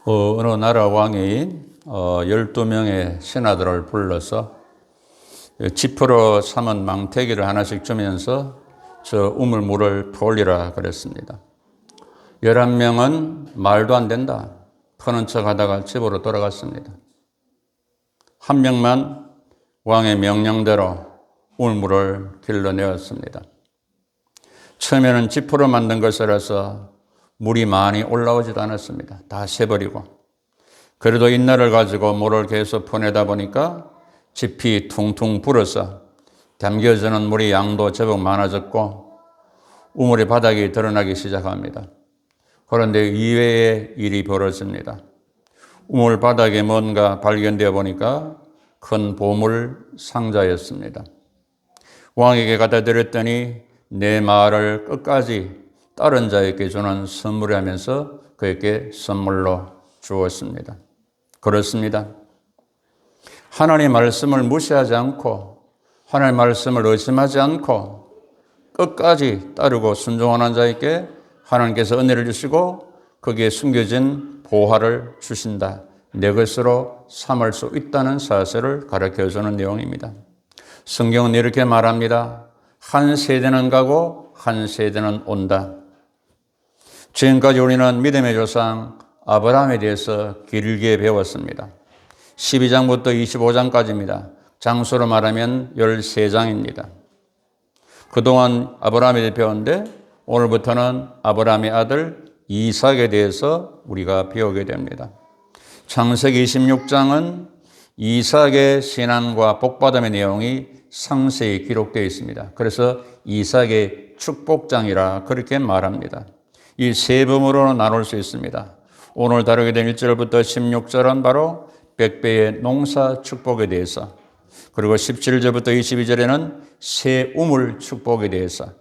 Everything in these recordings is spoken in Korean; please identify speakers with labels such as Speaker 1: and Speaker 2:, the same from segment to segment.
Speaker 1: 어느 나라 왕이 12명의 신하들을 불러서 지푸로 삼은 망태기를 하나씩 주면서 저 우물물을 퍼올리라 그랬습니다. 11명은 말도 안 된다 퍼는 척 하다가 집으로 돌아갔습니다. 한 명만 왕의 명령대로 우물물을 길러내었습니다. 처음에는 지푸로 만든 것이라서 물이 많이 올라오지도 않았습니다. 다 새버리고. 그래도 인내를 가지고 물을 계속 퍼내다 보니까 짚이 퉁퉁 불어서 담겨지는 물의 양도 제법 많아졌고 우물의 바닥이 드러나기 시작합니다. 그런데 이외의 일이 벌어집니다. 우물 바닥에 뭔가 발견되어 보니까 큰 보물 상자였습니다. 왕에게 갖다 드렸더니 내 말을 끝까지 다른 자에게 주는 선물이라면서 그에게 선물로 주었습니다. 그렇습니다. 하나님의 말씀을 무시하지 않고 하나님의 말씀을 의심하지 않고 끝까지 따르고 순종하는 자에게 하나님께서 은혜를 주시고 거기에 숨겨진 보화를 주신다. 내 것으로 삼을 수 있다는 사실을 가르쳐주는 내용입니다. 성경은 이렇게 말합니다. 한 세대는 가고 한 세대는 온다. 지금까지 우리는 믿음의 조상 아브라함에 대해서 길게 배웠습니다. 12장부터 25장까지입니다. 장수로 말하면 13장입니다. 그동안 아브라함에 대해 배웠는데 오늘부터는 아브라함의 아들 이삭에 대해서 우리가 배우게 됩니다. 창세기 26장은 이삭의 신앙과 복받음의 내용이 상세히 기록되어 있습니다. 그래서 이삭의 축복장이라 그렇게 말합니다. 이 세 부분으로 나눌 수 있습니다. 오늘 다루게 된 1절부터 16절은 바로 100배의 농사 축복에 대해서, 그리고 17절부터 22절에는 새 우물 축복에 대해서,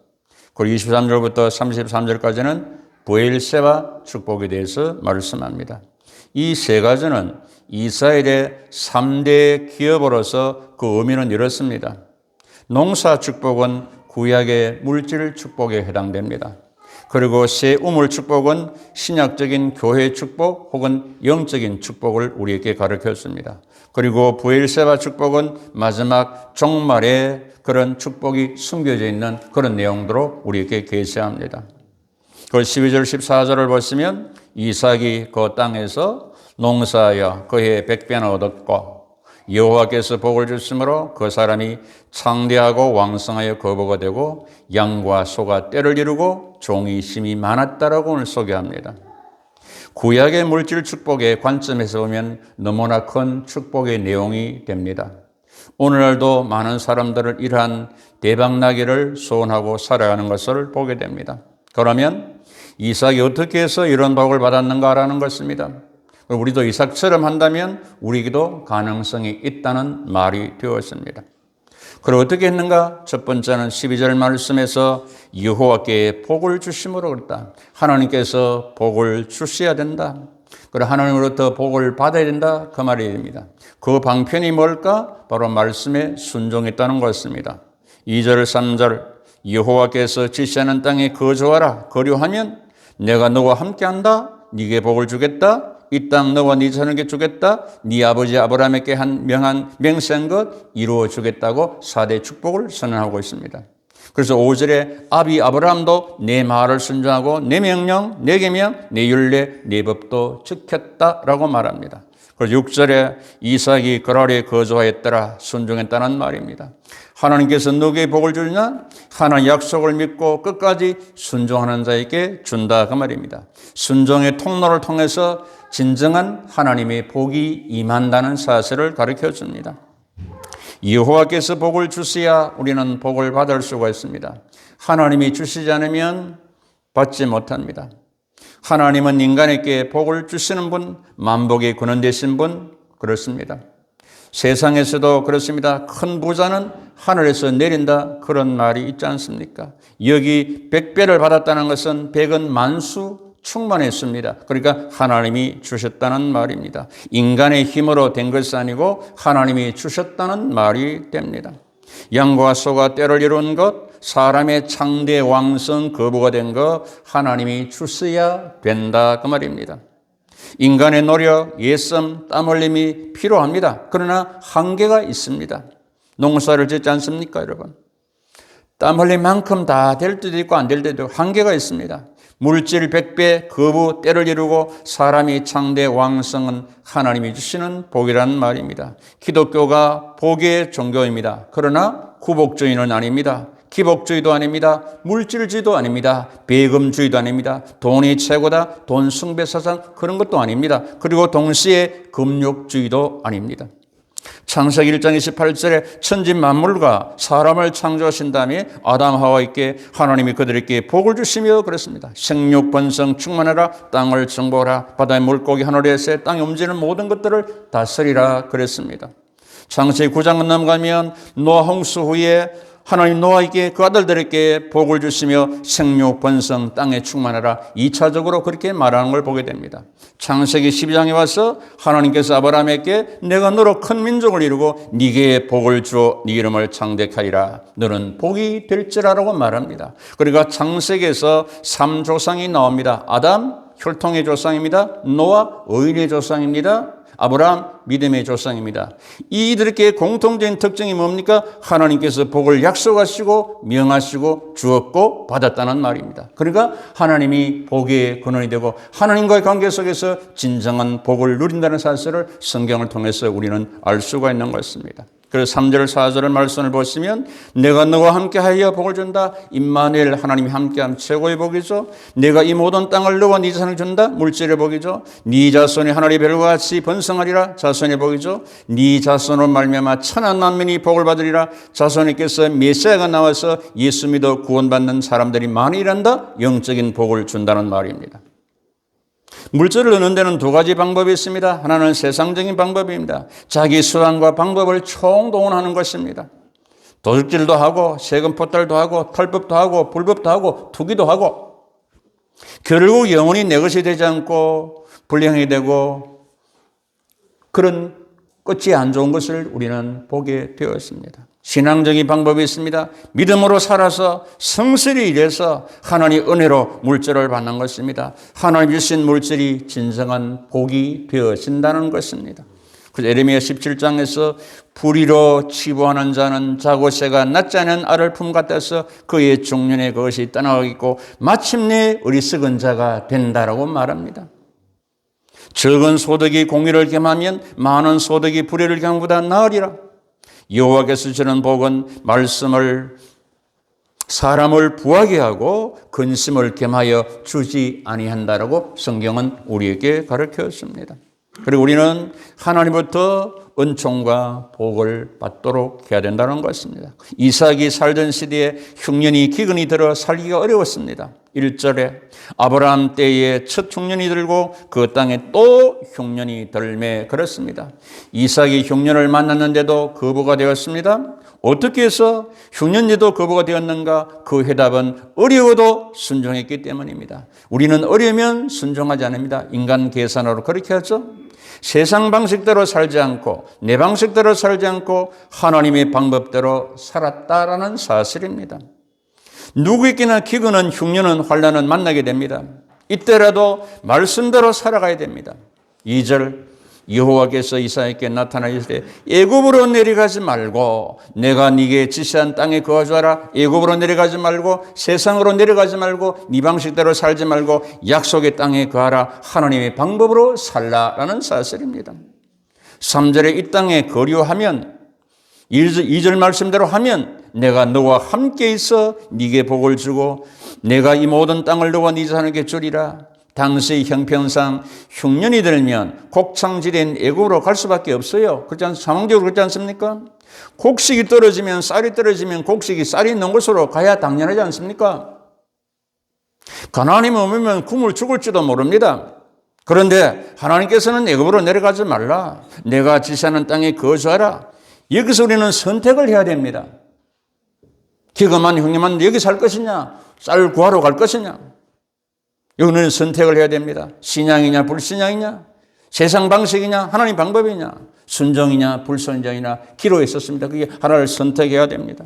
Speaker 1: 그리고 23절부터 33절까지는 브엘세바 축복에 대해서 말씀합니다. 이 세 가지는 이스라엘의 3대 기업으로서 그 의미는 이렇습니다. 농사 축복은 구약의 물질 축복에 해당됩니다. 그리고 새 우물 축복은 신약적인 교회 축복 혹은 영적인 축복을 우리에게 가르쳤습니다. 그리고 브엘세바 축복은 마지막 종말에 그런 축복이 숨겨져 있는 그런 내용들로 우리에게 계시합니다. 그 12절 14절을 보시면 이삭이 그 땅에서 농사하여 그의 100배나 얻었고 여호와께서 복을 주심으로 그 사람이 창대하고 왕성하여 거부가 되고 양과 소가 떼를 이루고 종이 심이 많았다라고 오늘 소개합니다. 구약의 물질 축복의 관점에서 보면 너무나 큰 축복의 내용이 됩니다. 오늘날도 많은 사람들을 이러한 대박나기를 소원하고 살아가는 것을 보게 됩니다. 그러면 이삭이 어떻게 해서 이런 복을 받았는가라는 것입니다. 우리도 이삭처럼 한다면 우리에게도 가능성이 있다는 말이 되었습니다. 그리고 어떻게 했는가? 첫 번째는 12절 말씀에서 여호와께 복을 주심으로 그랬다. 하나님께서 복을 주셔야 된다. 그리고 하나님으로부터 복을 받아야 된다. 그 말이 됩니다. 그 방편이 뭘까? 바로 말씀에 순종했다는 것입니다. 2절 3절 여호와께서 지시하는 땅에 거주하라. 거류하면 내가 너와 함께한다. 네게 복을 주겠다. 이 땅 너와 네 자녀에게 주겠다. 네 아버지 아브라함에게 한 맹세한 것 이루어 주겠다고 4대 축복을 선언하고 있습니다. 그래서 5절에 아비 아브라함도 내 말을 순종하고 내 명령, 내 계명, 내 율례, 내 법도 지켰다라고 말합니다. 그래서 6절에 이삭이 그랄에 거주하였더라 순종했다는 말입니다. 하나님께서 누구에게 복을 주느냐? 하나님 약속을 믿고 끝까지 순종하는 자에게 준다 그 말입니다. 순종의 통로를 통해서 진정한 하나님의 복이 임한다는 사실을 가르쳐 줍니다. 여호와께서 복을 주셔야 우리는 복을 받을 수가 있습니다. 하나님이 주시지 않으면 받지 못합니다. 하나님은 인간에게 복을 주시는 분, 만복의 근원 되신 분, 그렇습니다. 세상에서도 그렇습니다. 큰 부자는 하늘에서 내린다 그런 말이 있지 않습니까? 여기 100배를 받았다는 것은 100은 만수 충만했습니다. 그러니까 하나님이 주셨다는 말입니다. 인간의 힘으로 된 것이 아니고 하나님이 주셨다는 말이 됩니다. 양과 소가 떼를 이룬 것, 사람의 창대 왕성 거부가 된 것 하나님이 주셔야 된다 그 말입니다. 인간의 노력, 예씀, 땀 흘림이 필요합니다. 그러나 한계가 있습니다. 농사를 짓지 않습니까, 여러분? 땀 흘린 만큼 다 될 때도 있고 안 될 때도 한계가 있습니다. 물질 100배, 거부, 때를 이루고 사람이 창대 왕성은 하나님이 주시는 복이라는 말입니다. 기독교가 복의 종교입니다. 그러나 구복주의는 아닙니다. 기복주의도 아닙니다. 물질주의도 아닙니다. 배금주의도 아닙니다. 돈이 최고다, 돈 숭배 사상 그런 것도 아닙니다. 그리고 동시에 금욕주의도 아닙니다. 창세기 1장 28절에 천지 만물과 사람을 창조하신 다음에 아담 하와에게 하나님이 그들에게 복을 주시며 그랬습니다. 생육 번성 충만하라, 땅을 정복하라, 바다의 물고기 하늘의 새, 땅에 움직이는 모든 것들을 다스리라 그랬습니다. 창세기 9장은 넘어가면 노아 홍수 후에 하나님 노아에게 그 아들들에게 복을 주시며 생육 번성 땅에 충만하라 2차적으로 그렇게 말하는 걸 보게 됩니다. 창세기 12장에 와서 하나님께서 아브라함에게 내가 너로 큰 민족을 이루고 네게 복을 주어 네 이름을 창대하리라, 너는 복이 될지라라고 말합니다. 그러니까 창세기에서 3조상이 나옵니다. 아담 혈통의 조상입니다. 노아 의인의 조상입니다. 아브라함 믿음의 조상입니다. 이들에게 공통적인 특징이 뭡니까? 하나님께서 복을 약속하시고 명하시고 주었고 받았다는 말입니다. 그러니까 하나님이 복의 근원이 되고 하나님과의 관계 속에서 진정한 복을 누린다는 사실을 성경을 통해서 우리는 알 수가 있는 것입니다. 그래서 3절 4절의 말씀을 보시면 내가 너와 함께하여 복을 준다. 임마누엘 하나님이 함께함 최고의 복이죠. 내가 이 모든 땅을 너와 네 자손에게 준다. 물질의 복이죠. 네 자손이 하늘의 별과 같이 번성하리라. 자손의 복이죠. 네 자손으로 말미암아 천한 만민이 복을 받으리라. 자손에게서 메시아가 나와서 예수 믿어 구원받는 사람들이 많이 일한다. 영적인 복을 준다는 말입니다. 물질을 얻는 데는 두 가지 방법이 있습니다. 하나는 세상적인 방법입니다. 자기 수단과 방법을 총동원하는 것입니다. 도둑질도 하고 세금 포탈도 하고 털법도 하고 불법도 하고 투기도 하고 결국 영혼이 내 것이 되지 않고 불행하게 되고 그런 끝이 안 좋은 것을 우리는 보게 되었습니다. 신앙적인 방법이 있습니다. 믿음으로 살아서 성실히 일해서 하나님의 은혜로 물질을 받는 것입니다. 하나님 주신 물질이 진정한 복이 되어진다는 것입니다. 그래서 에레미야 17장에서 불의로 치부하는 자는 자고새가 낳지 않은 알을 품 같아서 그의 중년에 그것이 떠나가겠고 마침내 어리석은 자가 된다라고 말합니다. 적은 소득이 공의를 겸하면 많은 소득이 불의를 겸보다 나으리라. 여호와께서 주는 복은 말씀을 사람을 부하게 하고 근심을 겸하여 주지 아니한다라고 성경은 우리에게 가르쳤습니다. 그리고 우리는 하나님부터 은총과 복을 받도록 해야 된다는 것입니다. 이삭이 살던 시대에 흉년이 기근이 들어 살기가 어려웠습니다. 1절에 아브라함 때에 첫 흉년이 들고 그 땅에 또 흉년이 들매 그렇습니다. 이삭이 흉년을 만났는데도 거부가 되었습니다. 어떻게 해서 흉년에도 거부가 되었는가? 그 해답은 어려워도 순종했기 때문입니다. 우리는 어려우면 순종하지 않습니다. 인간 계산으로 그렇게 하죠. 세상 방식대로 살지 않고 내 방식대로 살지 않고 하나님의 방법대로 살았다라는 사실입니다. 누구에게나 기근은 흉년은 환난은 만나게 됩니다. 이때라도 말씀대로 살아가야 됩니다. 2절 여호와께서 이삭에게 나타나실 때 애굽으로 내려가지 말고 내가 네게 지시한 땅에 거주하라. 애굽으로 내려가지 말고 세상으로 내려가지 말고 네 방식대로 살지 말고 약속의 땅에 거하라. 하나님의 방법으로 살라라는 사실입니다. 3절에 이 땅에 거류하면 2절 말씀대로 하면 내가 너와 함께 있어 네게 복을 주고 내가 이 모든 땅을 너와 네 자손에게 주리라. 당시 형편상 흉년이 들면 곡창지대인 애굽으로 갈 수밖에 없어요. 상황적으로 그렇지 않습니까? 곡식이 떨어지면 쌀이 떨어지면 곡식이 쌀이 있는 곳으로 가야 당연하지 않습니까? 가나안에 머물면 굶을 죽을지도 모릅니다. 그런데 하나님께서는 애굽으로 내려가지 말라. 내가 지시하는 땅에 거주하라. 여기서 우리는 선택을 해야 됩니다. 기금한 형님은 여기 살 것이냐 쌀 구하러 갈 것이냐. 여기는 선택을 해야 됩니다. 신앙이냐 불신앙이냐 세상 방식이냐 하나님 방법이냐 순종이냐 불순종이냐 기로에 있었습니다. 그게 하나를 선택해야 됩니다.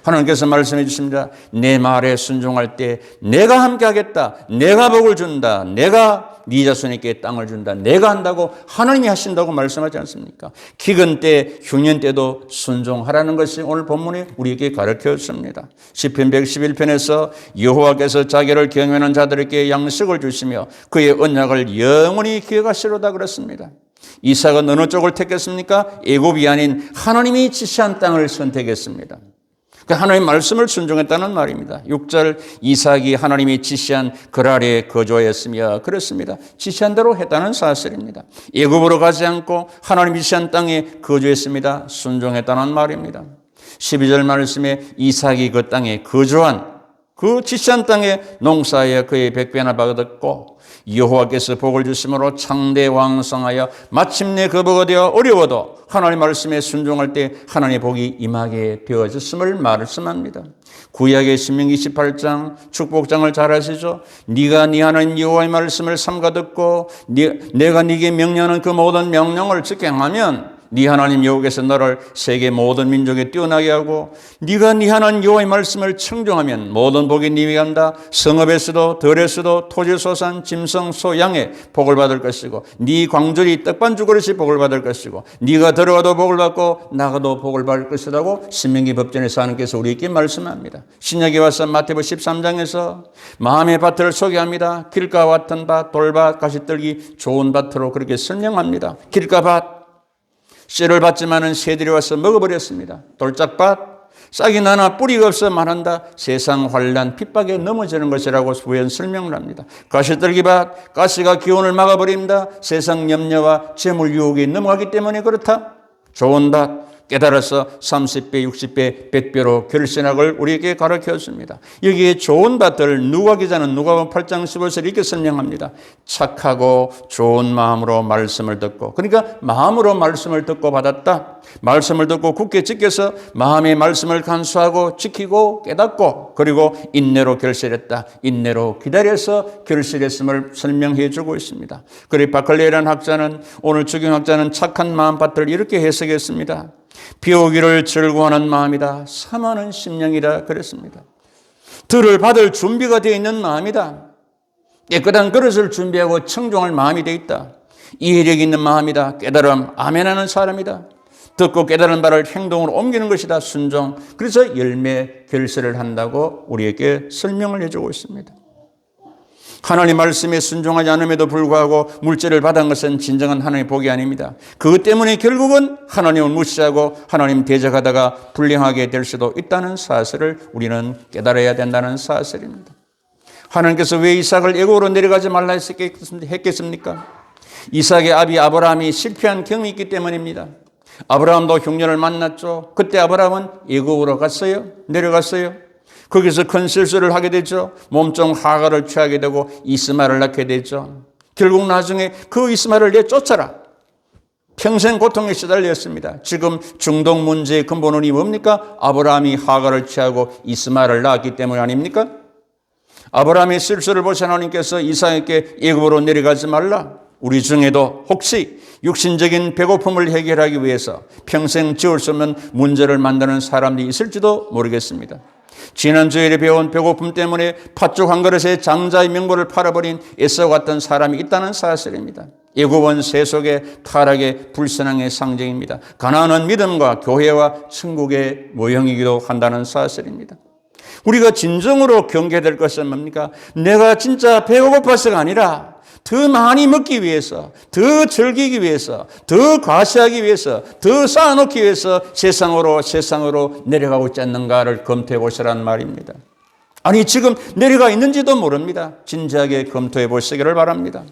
Speaker 1: 하나님께서 말씀해 주십니다. 내 말에 순종할 때 내가 함께 하겠다. 내가 복을 준다. 내가 네 자손에게 땅을 준다. 내가 한다고 하나님이 하신다고 말씀하지 않습니까? 기근 때, 흉년 때도 순종하라는 것이 오늘 본문이 우리에게 가르쳐 줍니다. 시편 111편에서 여호와께서 자기를 경외하는 자들에게 양식을 주시며 그의 언약을 영원히 기억하시로다 그랬습니다. 이삭은 어느 쪽을 택했습니까? 애굽이 아닌 하나님이 지시한 땅을 선택했습니다. 하나님의 말씀을 순종했다는 말입니다. 6절 이삭이 하나님이 지시한 그랄에 거주하였으며 그렇습니다. 지시한 대로 했다는 사실입니다. 애굽으로 가지 않고 하나님이 지시한 땅에 거주했습니다. 순종했다는 말입니다. 12절 말씀에 이삭이 그 땅에 거주한 그 지시한 땅에 농사하여 그의 백배나 받았고 여호와께서 복을 주심으로 창대 왕성하여 마침내 그 복이 되어 어려워도 하나님 말씀에 순종할 때 하나님의 복이 임하게 되어졌음을 말씀합니다. 구약의 신명기 28장 축복장을 잘 아시죠? 네가 네 하나님 여호와의 말씀을 삼가 듣고 내가 네게 명령하는 그 모든 명령을 지켜 행하면 네 하나님 여호와께서 너를 세계 모든 민족에 뛰어나게 하고 네가 네 하나님 여호와의 말씀을 청종하면 모든 복이 네게 간다. 성읍에서도 들에서도 토지 소산 짐승 소 양에 복을 받을 것이고 네 광절이 떡반죽 그릇이 복을 받을 것이고 네가 들어가도 복을 받고 나가도 복을 받을 것이라고 신명기 법전에서 하나님께서 우리에게 말씀합니다. 신약에 와서 마태복음 13장에서 마음의 밭을 소개합니다. 길가 같은 밭, 돌밭, 가시떨기 좋은 밭으로 그렇게 설명합니다. 길가 밭 씨를 받지만은 새들이 와서 먹어버렸습니다. 돌짝밭 싹이 나나 뿌리가 없어 말한다. 세상 환난 핍박에 넘어지는 것이라고 후연 설명을 합니다. 가시떨기밭 가시가 기온을 막아버립니다. 세상 염려와 재물 유혹에 넘어가기 때문에 그렇다. 좋은 밭 깨달아서 30배, 60배, 100배로 결신학을 우리에게 가르쳐줍니다. 여기에 좋은 밭을 누가 기자는 누가복음 8장 15절 이렇게 설명합니다. 착하고 좋은 마음으로 말씀을 듣고 그러니까 마음으로 말씀을 듣고 받았다. 말씀을 듣고 굳게 지켜서 마음의 말씀을 간수하고 지키고 깨닫고 그리고 인내로 결실했다. 인내로 기다려서 결실했음을 설명해 주고 있습니다. 그리고 바클레이라는 학자는 오늘 주경학자는 착한 마음밭을 이렇게 해석했습니다. 비 오기를 즐거워하는 마음이다. 사모하는 심령이다 그랬습니다. 들을 받을 준비가 되어 있는 마음이다. 깨끗한 그릇을 준비하고 청종할 마음이 되어 있다. 이해력 있는 마음이다. 깨달음 아멘하는 사람이다. 듣고 깨달은 바를 행동으로 옮기는 것이다. 순종. 그래서 열매 결실을 한다고 우리에게 설명을 해주고 있습니다. 하나님 말씀에 순종하지 않음에도 불구하고 물질을 받은 것은 진정한 하나님의 복이 아닙니다. 그것 때문에 결국은 하나님을 무시하고 하나님 대적하다가 불행하게 될 수도 있다는 사실을 우리는 깨달아야 된다는 사실입니다. 하나님께서 왜 이삭을 애굽으로 내려가지 말라 했겠습니까? 이삭의 아비 아브라함이 실패한 경험이 있기 때문입니다. 아브라함도 흉년을 만났죠. 그때 아브라함은 애굽으로 갔어요. 내려갔어요. 거기서 큰 실수를 하게 되죠. 몸종 하가를 취하게 되고 이스마엘을 낳게 되죠. 결국 나중에 그 이스마엘을 내쫓아라. 평생 고통에 시달렸습니다. 지금 중동 문제의 근본이 뭡니까? 아브라함이 하가를 취하고 이스마엘을 낳았기 때문 아닙니까? 아브라함의 실수를 보신 하나님께서 이삭에게 애굽으로 내려가지 말라. 우리 중에도 혹시 육신적인 배고픔을 해결하기 위해서 평생 지울 수 없는 문제를 만드는 사람들이 있을지도 모르겠습니다. 지난주에 배운 배고픔 때문에 팥죽 한 그릇에 장자의 명분을 팔아버린 에사우 같은 사람이 있다는 사실입니다. 애굽은 세속의 타락의 불신앙의 상징입니다. 가나안은 믿음과 교회와 천국의 모형이기도 한다는 사실입니다. 우리가 진정으로 경계될 것은 뭡니까? 내가 진짜 배가 고파서가 아니라 더 많이 먹기 위해서, 더 즐기기 위해서, 더 과시하기 위해서, 더 쌓아놓기 위해서 세상으로 내려가고 있지 않는가를 검토해 보시라는 말입니다. 아니 지금 내려가 있는지도 모릅니다. 진지하게 검토해 보시기를 바랍니다.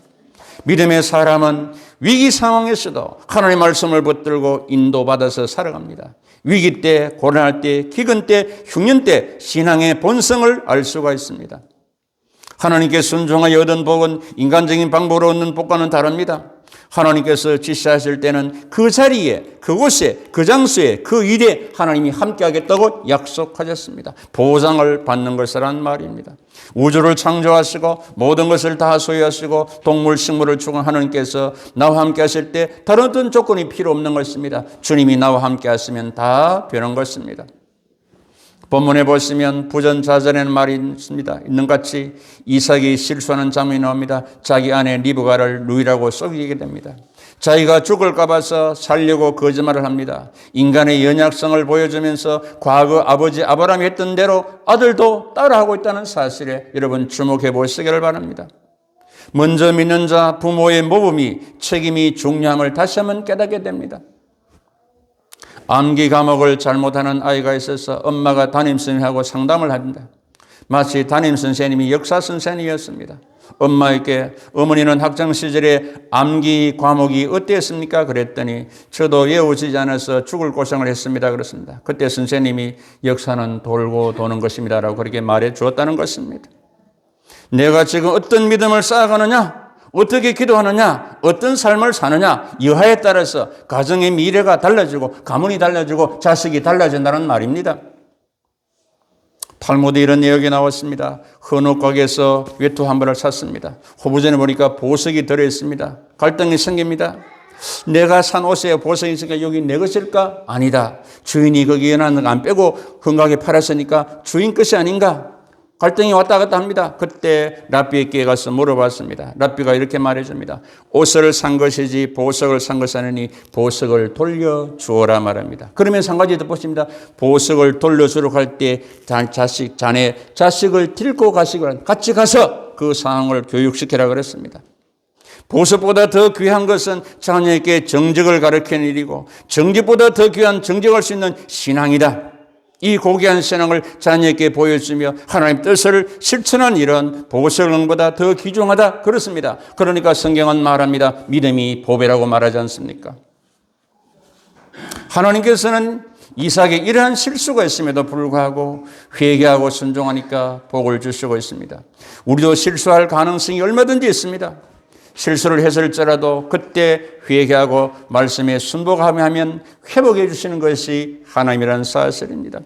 Speaker 1: 믿음의 사람은 위기 상황에서도 하나님의 말씀을 붙들고 인도받아서 살아갑니다. 위기 때, 고난할 때, 기근 때, 흉년 때 신앙의 본성을 알 수가 있습니다. 하나님께 순종하여 얻은 복은 인간적인 방법으로 얻는 복과는 다릅니다. 하나님께서 지시하실 때는 그 자리에, 그곳에, 그 장소에, 그 일에 하나님이 함께하겠다고 약속하셨습니다. 보상을 받는 것이란 말입니다. 우주를 창조하시고 모든 것을 다 소유하시고 동물, 식물을 주신 하나님께서 나와 함께 하실 때 다른 어떤 조건이 필요 없는 것입니다. 주님이 나와 함께 하시면 다 되는 것입니다. 본문에 보시면 부전자전에는 말이 있습니다. 있는 같이 이삭이 실수하는 장면이 나옵니다. 자기 아내 리브가를 누이라고 속이게 됩니다. 자기가 죽을까 봐서 살려고 거짓말을 합니다. 인간의 연약성을 보여주면서 과거 아버지 아브라함이 했던 대로 아들도 따라하고 있다는 사실에 여러분 주목해 보시기를 바랍니다. 먼저 믿는 자 부모의 모범이 책임이 중요함을 다시 한번 깨닫게 됩니다. 암기 과목을 잘못하는 아이가 있어서 엄마가 담임선생님하고 상담을 합니다. 마치 담임선생님이 역사선생님이었습니다. 엄마에게 어머니는 학창시절에 암기 과목이 어땠습니까? 그랬더니 저도 외우지 않아서 죽을 고생을 했습니다. 그렇습니다. 그때 선생님이 역사는 돌고 도는 것입니다. 라고 그렇게 말해 주었다는 것입니다. 내가 지금 어떤 믿음을 쌓아가느냐? 어떻게 기도하느냐, 어떤 삶을 사느냐, 여하에 따라서 가정의 미래가 달라지고 가문이 달라지고 자식이 달라진다는 말입니다. 탈무드에 이런 내용이 나왔습니다. 헌옷가게에서 외투 한 벌을 샀습니다. 호부전에 보니까 보석이 들어있습니다. 갈등이 생깁니다. 내가 산 옷에 보석이 있으니까 여기 내 것일까? 아니다. 주인이 거기에 있는 거 안 빼고 흥하게 팔았으니까 주인 것이 아닌가? 갈등이 왔다 갔다 합니다. 그때 랍비에게 가서 물어봤습니다. 랍비가 이렇게 말해줍니다. 옷을 산 것이지 보석을 산 것이 아니니 보석을 돌려주어라 말합니다. 그러면서 한 가지 더 보십니다. 보석을 돌려주러 갈 때 자네 자식을 데리고 가시고 같이 가서 그 상황을 교육시키라 그랬습니다. 보석보다 더 귀한 것은 자녀에게 정직을 가르치는 일이고 정직보다 더 귀한 정직할 수 있는 신앙이다. 이 고귀한 신앙을 자녀에게 보여주며 하나님 뜻을 실천한 일은 보석보다 더 귀중하다 그렇습니다. 그러니까 성경은 말합니다. 믿음이 보배라고 말하지 않습니까? 하나님께서는 이삭에 이러한 실수가 있음에도 불구하고 회개하고 순종하니까 복을 주시고 있습니다. 우리도 실수할 가능성이 얼마든지 있습니다. 실수를 했을지라도 그때 회개하고 말씀에 순복하면 회복해 주시는 것이 하나님이라는 사실입니다.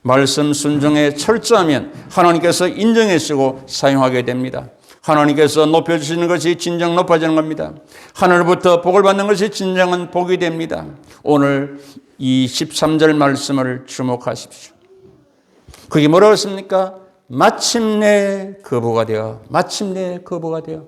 Speaker 1: 말씀 순종에 철저하면 하나님께서 인정해 주시고 사용하게 됩니다. 하나님께서 높여주시는 것이 진정 높아지는 겁니다. 하늘부터 복을 받는 것이 진정한 복이 됩니다. 오늘 이 13절 말씀을 주목하십시오. 그게 뭐라고 했습니까? 마침내 거부가 되어 마침내 거부가 되어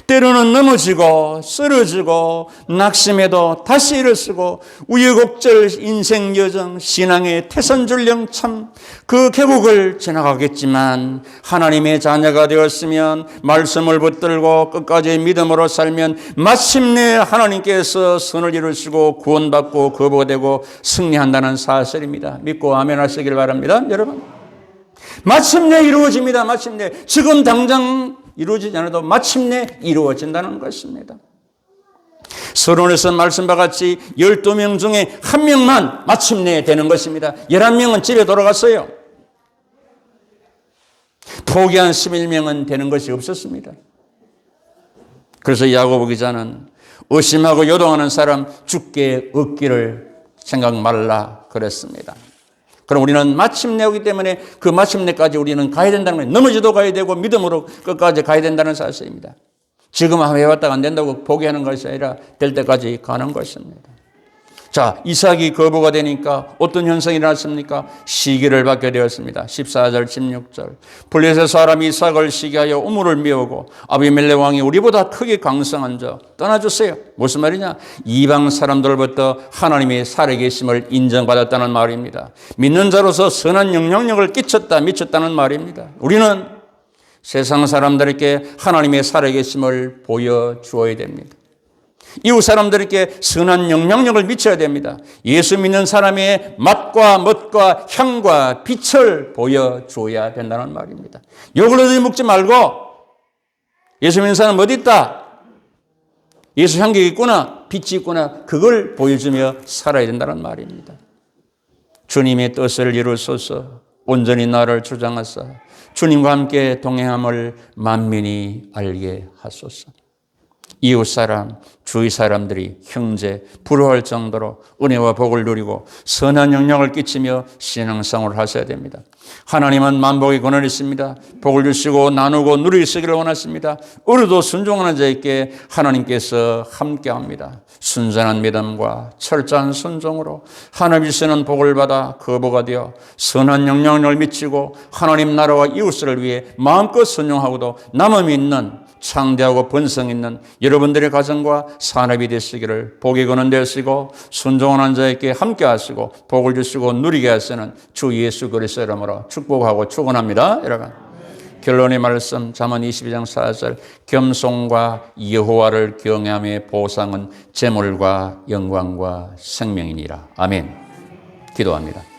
Speaker 1: 때로는 넘어지고 쓰러지고 낙심해도 다시 일어서고 우여곡절 인생 여정 신앙의 태산줄령 참 그 계곡을 지나가겠지만 하나님의 자녀가 되었으면 말씀을 붙들고 끝까지 믿음으로 살면 마침내 하나님께서 선을 이루시고 구원받고 거부되고 승리한다는 사실입니다. 믿고 아멘 하시길 바랍니다. 여러분 마침내 이루어집니다. 마침내 지금 당장 이루어지지 않아도 마침내 이루어진다는 것입니다. 서론에서 말씀 바 같이 12명 중에 1명만 마침내 되는 것입니다. 11명은 집에 돌아갔어요. 포기한 11명은 되는 것이 없었습니다. 그래서 야고보 기자는 의심하고 요동하는 사람 죽게 얻기를 생각 말라 그랬습니다. 그럼 우리는 마침내 오기 때문에 그 마침내까지 우리는 가야 된다는 거예요. 넘어져도 가야 되고 믿음으로 끝까지 가야 된다는 사실입니다. 지금 해왔다가 안 된다고 포기하는 것이 아니라 될 때까지 가는 것입니다. 자, 이삭이 거부가 되니까 어떤 현상이 일어났습니까? 시기를 받게 되었습니다. 14절 16절 블레셋 사람 이삭을 시기하여 우물을 메우고 아비멜렉 왕이 우리보다 크게 강성한 자 떠나주세요. 무슨 말이냐? 이방 사람들부터 하나님의 살아계심을 인정받았다는 말입니다. 믿는 자로서 선한 영향력을 끼쳤다 미쳤다는 말입니다. 우리는 세상 사람들에게 하나님의 살아계심을 보여주어야 됩니다. 이웃 사람들에게 선한 영향력을 미쳐야 됩니다. 예수 믿는 사람의 맛과 멋과 향과 빛을 보여줘야 된다는 말입니다. 욕을 얻어 먹지 말고 예수 믿는 사람 어디 있다? 예수 향기가 있구나, 빛이 있구나, 그걸 보여주며 살아야 된다는 말입니다. 주님의 뜻을 이루소서. 온전히 나를 주장하사 주님과 함께 동행함을 만민이 알게 하소서. 이웃 사람, 주위 사람들이 형제, 부러워할 정도로 은혜와 복을 누리고 선한 영향을 끼치며 신앙생활을 하셔야 됩니다. 하나님은 만복의 권한이 있습니다. 복을 주시고 나누고 누리게 쓰기를 원하십니다. 의로도 순종하는 자에게 하나님께서 함께합니다. 순전한 믿음과 철저한 순종으로 하나님 주시는 복을 받아 거부가 되어 선한 영향력을 미치고 하나님 나라와 이웃을 위해 마음껏 순종하고도 남음이 있는 창대하고 번성 있는 여러분들의 가정과 산업이 되시기를 복이 거는되시고 순종하는 자에게 함께 하시고 복을 주시고 누리게 하시는 주 예수 그리스도 이름으로 축복하고 축원합니다. 여러분, 결론의 말씀 잠언 22장 4절 겸손과 여호와를 경외함의 보상은 재물과 영광과 생명이니라. 아멘. 기도합니다.